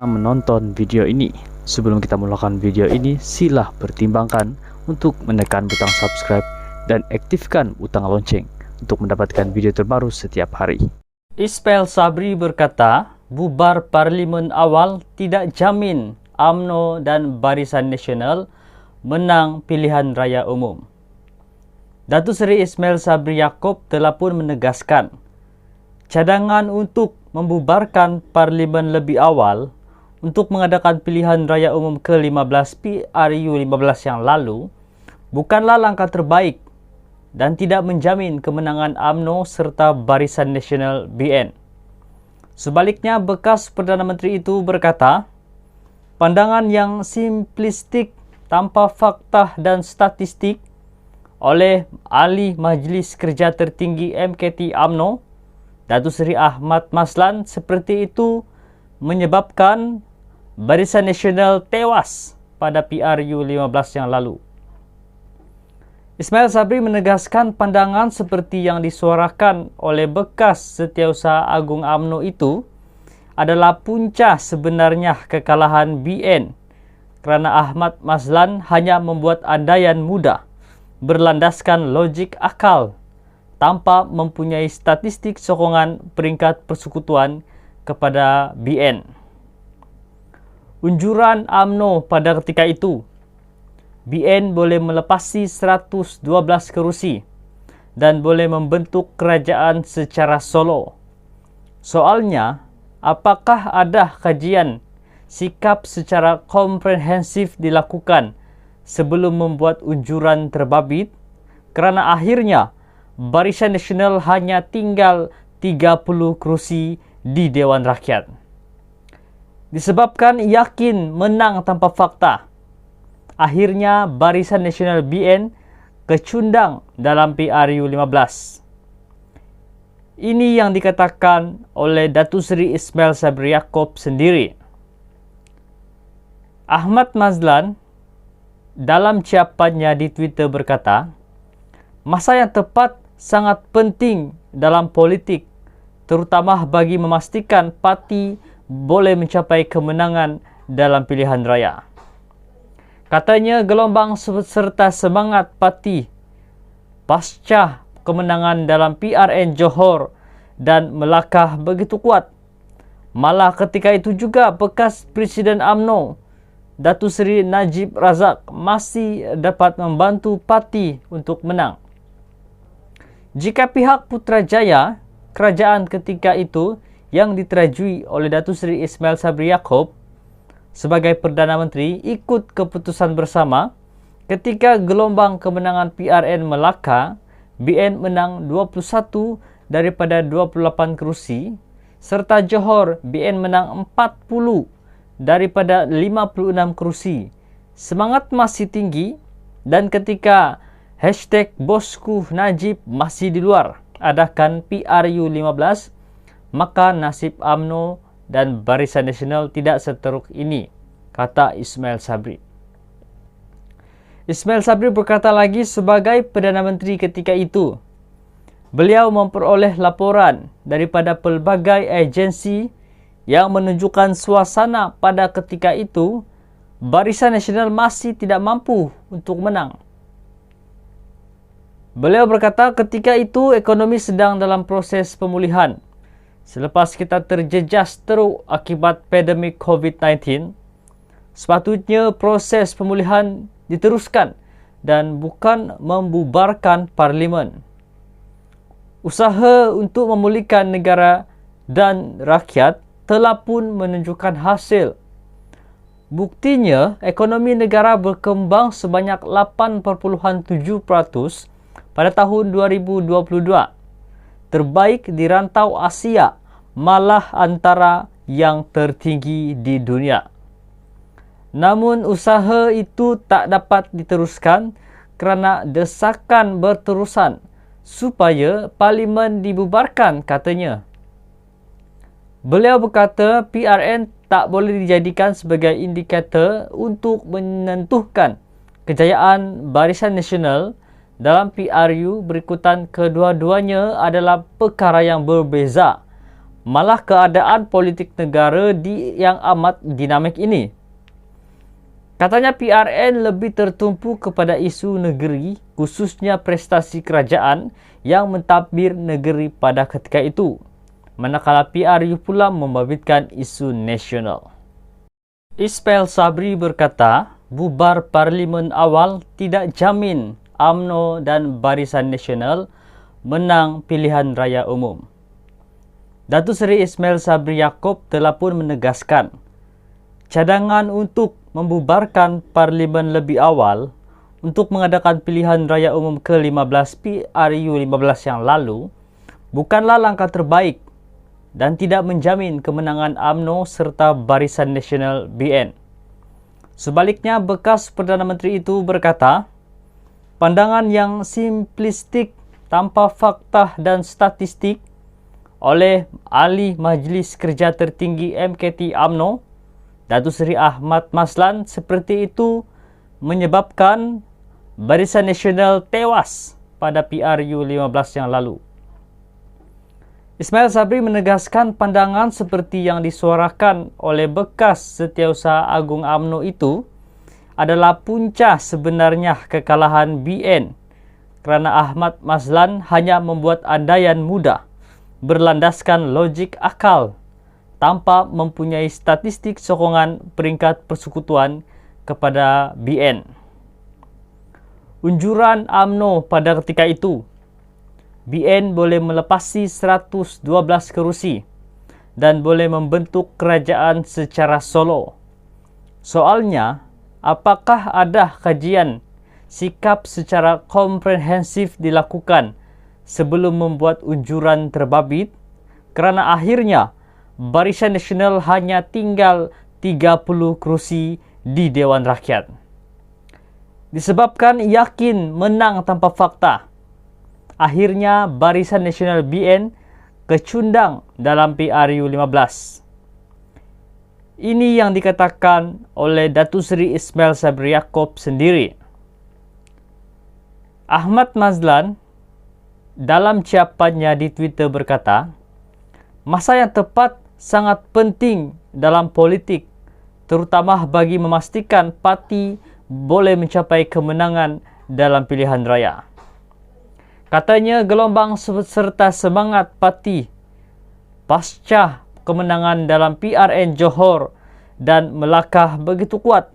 menonton video ini. Sebelum kita melakukan video ini, sila pertimbangkan untuk menekan butang subscribe dan aktifkan butang lonceng untuk mendapatkan video terbaru setiap hari. Ismail Sabri berkata, bubar parlimen awal tidak jamin UMNO dan Barisan Nasional menang pilihan raya umum. Datuk Seri Ismail Sabri Yaakob telah pun menegaskan, cadangan untuk membubarkan parlimen lebih awal untuk mengadakan pilihan raya umum ke-15 PRU 15 yang lalu bukanlah langkah terbaik dan tidak menjamin kemenangan UMNO serta Barisan Nasional BN. Sebaliknya, bekas Perdana Menteri itu berkata, pandangan yang simplistik tanpa fakta dan statistik oleh Ahli Majlis Kerja Tertinggi MKT UMNO, Datuk Seri Ahmad Mazlan seperti itu menyebabkan Barisan Nasional tewas pada PRU 15 yang lalu. Ismail Sabri menegaskan pandangan seperti yang disuarakan oleh bekas Setiausaha Agung UMNO itu adalah punca sebenarnya kekalahan BN kerana Ahmad Mazlan hanya membuat andaian mudah berlandaskan logik akal tanpa mempunyai statistik sokongan peringkat persekutuan kepada BN. Unjuran UMNO pada ketika itu, BN boleh melepasi 112 kerusi dan boleh membentuk kerajaan secara solo. Soalnya, apakah ada kajian sikap secara komprehensif dilakukan sebelum membuat unjuran terbabit? Kerana akhirnya, Barisan Nasional hanya tinggal 30 kerusi di Dewan Rakyat. Disebabkan yakin menang tanpa fakta, akhirnya Barisan Nasional BN kecundang dalam PRU 15. Ini yang dikatakan oleh Datuk Seri Ismail Sabri Yaakob sendiri. Ahmad Mazlan dalam ciapannya di Twitter berkata, masa yang tepat sangat penting dalam politik, terutama bagi memastikan parti boleh mencapai kemenangan dalam pilihan raya. Katanya gelombang serta semangat parti pasca kemenangan dalam PRN Johor dan Melaka begitu kuat. Malah ketika itu juga bekas Presiden UMNO, Datuk Seri Najib Razak masih dapat membantu parti untuk menang. Jika pihak Putrajaya, kerajaan ketika itu yang diterajui oleh Datuk Seri Ismail Sabri Yaakob sebagai Perdana Menteri ikut keputusan bersama, ketika gelombang kemenangan PRN Melaka, BN menang 21 daripada 28 kerusi, serta Johor, BN menang 40 daripada 56 kerusi. Semangat masih tinggi dan ketika #Bosku Najib masih di luar adakan PRU 15, maka nasib UMNO dan Barisan Nasional tidak seteruk ini, kata Ismail Sabri. Ismail Sabri berkata lagi sebagai Perdana Menteri ketika itu, beliau memperoleh laporan daripada pelbagai agensi yang menunjukkan suasana pada ketika itu Barisan Nasional masih tidak mampu untuk menang. Beliau berkata ketika itu ekonomi sedang dalam proses pemulihan. Selepas kita terjejas teruk akibat pandemik COVID-19, sepatutnya proses pemulihan diteruskan dan bukan membubarkan parlimen. Usaha untuk memulihkan negara dan rakyat telah pun menunjukkan hasil. Buktinya, ekonomi negara berkembang sebanyak 8.7% pada tahun 2022. Terbaik di rantau Asia, malah antara yang tertinggi di dunia. Namun usaha itu tak dapat diteruskan kerana desakan berterusan supaya parlimen dibubarkan, katanya. Beliau berkata PRN tak boleh dijadikan sebagai indikator untuk menentukan kejayaan Barisan Nasional dalam PRU berikutan. Kedua-duanya adalah perkara yang berbeza. malah keadaan politik negara yang amat dinamik ini. Katanya PRN lebih tertumpu kepada isu negeri, khususnya prestasi kerajaan yang mentadbir negeri pada ketika itu, manakala PRU pula membabitkan isu nasional. Ismail Sabri berkata, bubar parlimen awal tidak jamin UMNO dan Barisan Nasional menang pilihan raya umum. Datuk Seri Ismail Sabri Yaakob telah pun menegaskan, cadangan untuk membubarkan parlimen lebih awal untuk mengadakan pilihan raya umum ke-15 PRU 15 yang lalu bukanlah langkah terbaik dan tidak menjamin kemenangan UMNO serta Barisan Nasional BN. Sebaliknya, bekas Perdana Menteri itu berkata, pandangan yang simplistik tanpa fakta dan statistik oleh Ahli Majlis Kerja Tertinggi MKT UMNO, Datuk Seri Ahmad Mazlan, seperti itu menyebabkan Barisan Nasional tewas pada PRU 15 yang lalu. Ismail Sabri menegaskan pandangan seperti yang disuarakan oleh bekas Setiausaha Agung UMNO itu adalah punca sebenarnya kekalahan BN kerana Ahmad Mazlan hanya membuat andaian mudah berlandaskan logik akal tanpa mempunyai statistik sokongan peringkat persekutuan kepada BN. Unjuran UMNO pada ketika itu, BN boleh melepasi 112 kerusi dan boleh membentuk kerajaan secara solo. Soalnya, apakah ada kajian sikap secara komprehensif dilakukan sebelum membuat unjuran terbabit? Kerana akhirnya, Barisan Nasional hanya tinggal 30 kerusi di Dewan Rakyat. Disebabkan yakin menang tanpa fakta, akhirnya Barisan Nasional BN kecundang dalam PRU 15. Ini yang dikatakan oleh Datuk Seri Ismail Sabri Yaakob sendiri. Ahmad Mazlan dalam ciapannya di Twitter berkata, masa yang tepat sangat penting dalam politik, terutama bagi memastikan parti boleh mencapai kemenangan dalam pilihan raya. Katanya gelombang serta semangat parti pasca kemenangan dalam PRN Johor dan Melaka begitu kuat.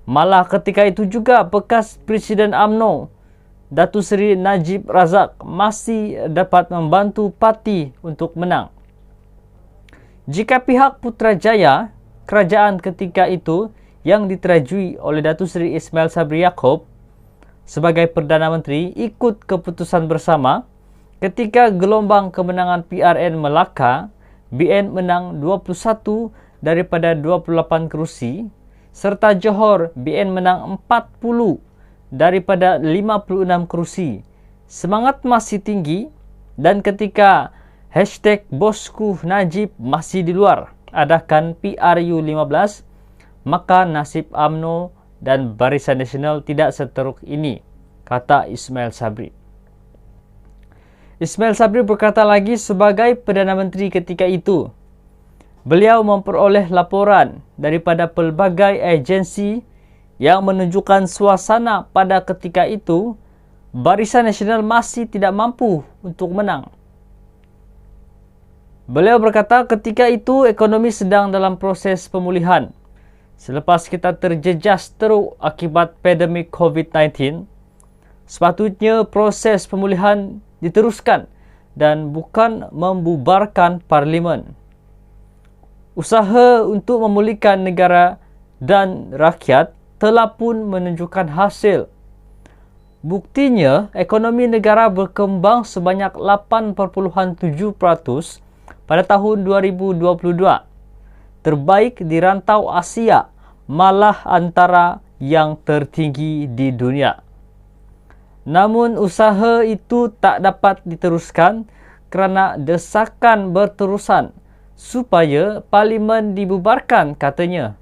Malah ketika itu juga bekas Presiden UMNO, Datuk Seri Najib Razak, masih dapat membantu parti untuk menang. Jika pihak Putrajaya, kerajaan ketika itu yang diterajui oleh Datuk Seri Ismail Sabri Yaakob sebagai Perdana Menteri ikut keputusan bersama, ketika gelombang kemenangan PRN Melaka, BN menang 21 daripada 28 kerusi, serta Johor, BN menang 40 daripada 56 kerusi. Semangat masih tinggi dan ketika #Bosku Najib masih di luar adakan PRU 15, maka nasib UMNO dan Barisan Nasional tidak seteruk ini, kata Ismail Sabri. Ismail Sabri berkata lagi sebagai Perdana Menteri ketika itu, beliau memperoleh laporan daripada pelbagai agensi yang menunjukkan suasana pada ketika itu Barisan Nasional masih tidak mampu untuk menang. Beliau berkata ketika itu ekonomi sedang dalam proses pemulihan. Selepas kita terjejas teruk akibat pandemik COVID-19, sepatutnya proses pemulihan diteruskan dan bukan membubarkan parlimen. Usaha untuk memulihkan negara dan rakyat telah pun menunjukkan hasil. Buktinya, ekonomi negara berkembang sebanyak 8.7% pada tahun 2022. Terbaik di rantau Asia, malah antara yang tertinggi di dunia. Namun usaha itu tak dapat diteruskan kerana desakan berterusan supaya parlimen dibubarkan, katanya.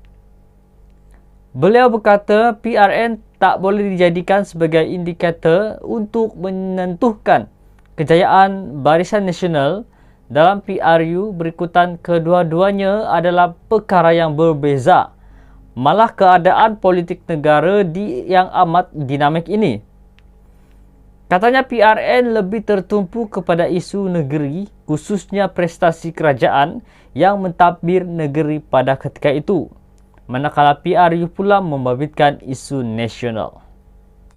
Beliau berkata PRN tak boleh dijadikan sebagai indikator untuk menentukan kejayaan Barisan Nasional dalam PRU berikutan kedua-duanya adalah perkara yang berbeza. Malah keadaan politik negara yang amat dinamik ini. Katanya PRN lebih tertumpu kepada isu negeri, khususnya prestasi kerajaan yang mentadbir negeri pada ketika itu. Manakala PRU pula membabitkan isu nasional.